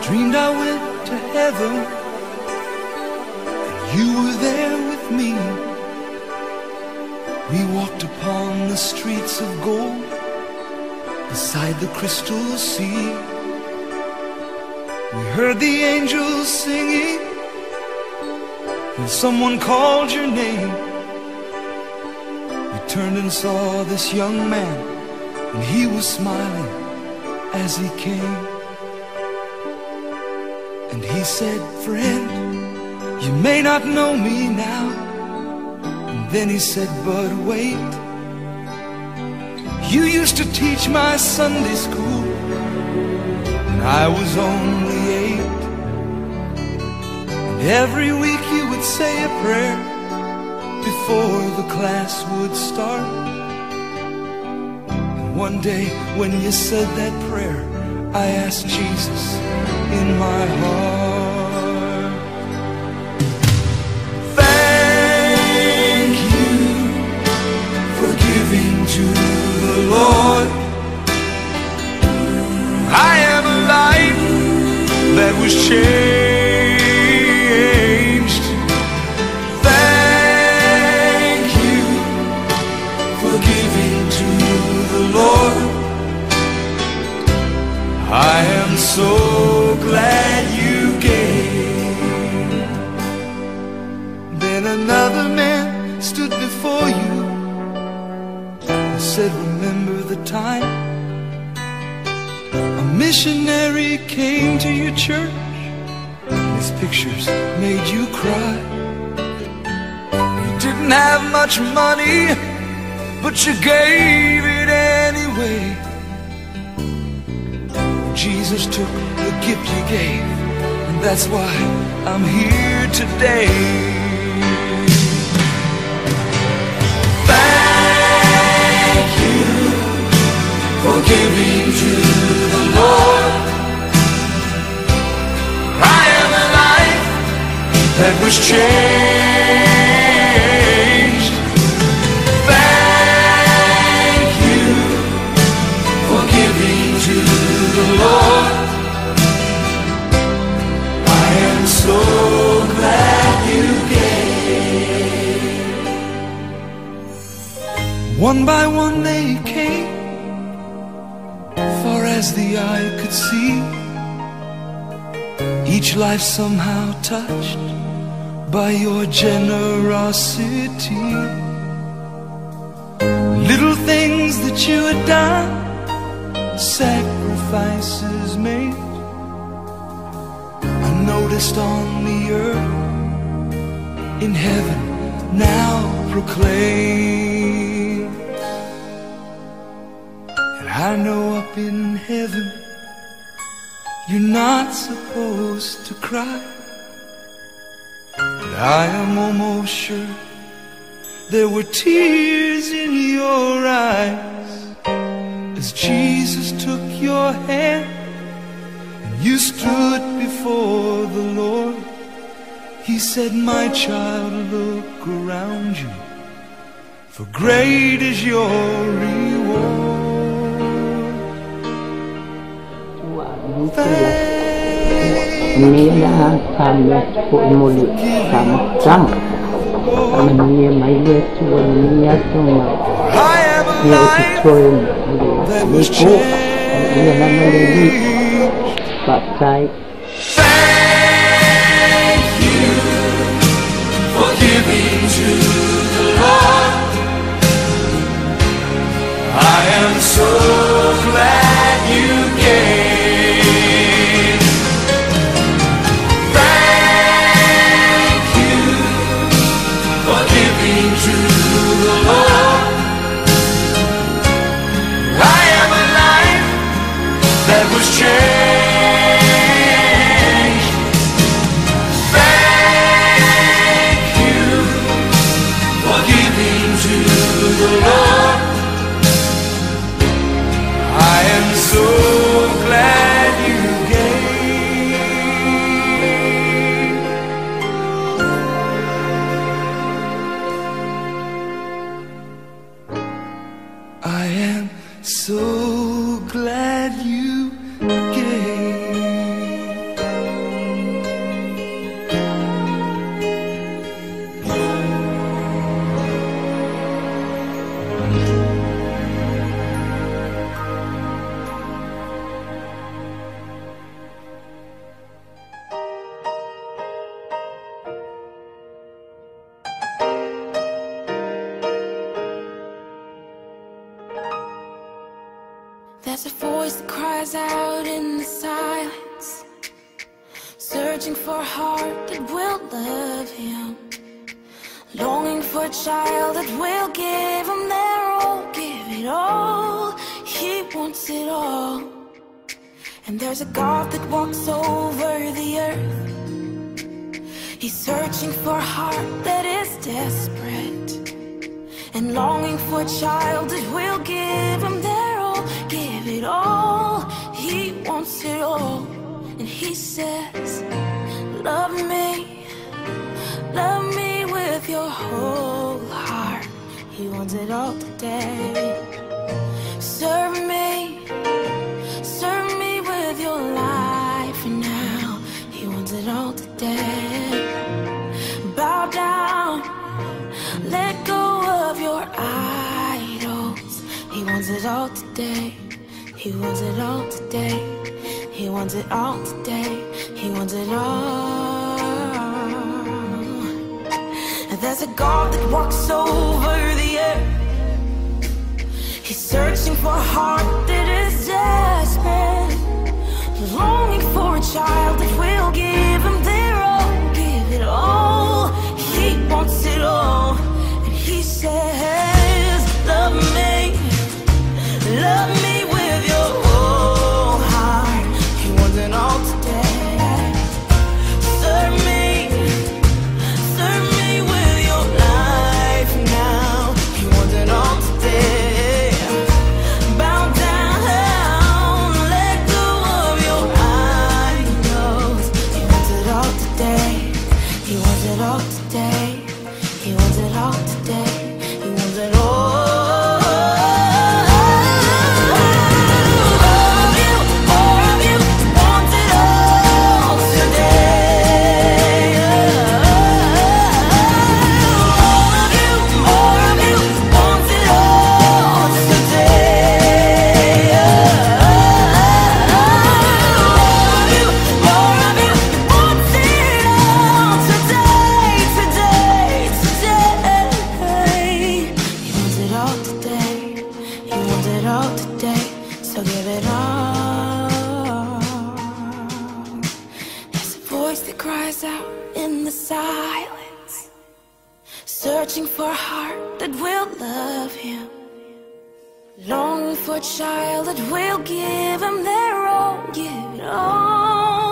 dreamed I went to heaven, and you were there with me. We walked upon the streets of gold, beside the crystal sea. We heard the angels singing when someone called your name. We turned and saw this young man, and he was smiling as he came. And he said, "Friend, you may not know me now." And then he said, "But wait, you used to teach my Sunday school when I was only 8. And every week you would say a prayer before the class would start. And one day when you said that prayer, I asked Jesus in my heart. Thank you for giving to the Lord. I am a life that was changed. Thank you for giving to the Lord. I am so glad you gave. Then another man stood before you and said, "Remember the time a missionary came to your church, and his pictures made you cry. You didn't have much money, but you gave it anyway. Jesus took the gift you gave, and that's why I'm here today." Thank you for giving to the Lord. I am a life that was changed. Thank you for giving to the Lord. I am so glad you gave. One by one they came, far as the eye could see, each life somehow touched by your generosity. Little things that you had done, sacrifices made, I noticed on the earth, in heaven now proclaim. And I know up in heaven you're not supposed to cry, but I am almost sure there were tears in your eyes as Jesus took your hand and you stood before the Lord. He said, "My child, look around you, for great is your reward." Nila kami po muli sama-sama. Kami may leto niya tuma. Niya ituloy ni po. Niya na nalili. Patay. Thank you for giving to the Lord. I am so glad you gave. Changed. Thank you for giving to the Lord. I am so glad you gave. I am so glad you gave. There's a voice that cries out in the silence, searching for a heart that will love him, longing for a child that will give him their all, give it all. He wants it all. And there's a God that walks over the earth. He's searching for a heart that is desperate and longing for a child that will give him their all, give it all. He wants it all. And he says, love me with your whole heart. He wants it all today. Serve me with your life and now. He wants it all today. Bow down, let go of your idols. He wants it all today. He wants it all today. He wants it all today. He wants it all. There's a God that walks over the earth. He's searching for a heart that is desperate, longing for a child that will give him their all, give it all. He wants it all. And he says, love me with your whole heart. He wants it all today. Serve me with your life now. He wants it all today. Bow down, let go of your idols. He wants it all today. He wants it all today. He wants it all today. He wants it all. Searching for a heart that will love him, longing for a child that will give him their all, give it all.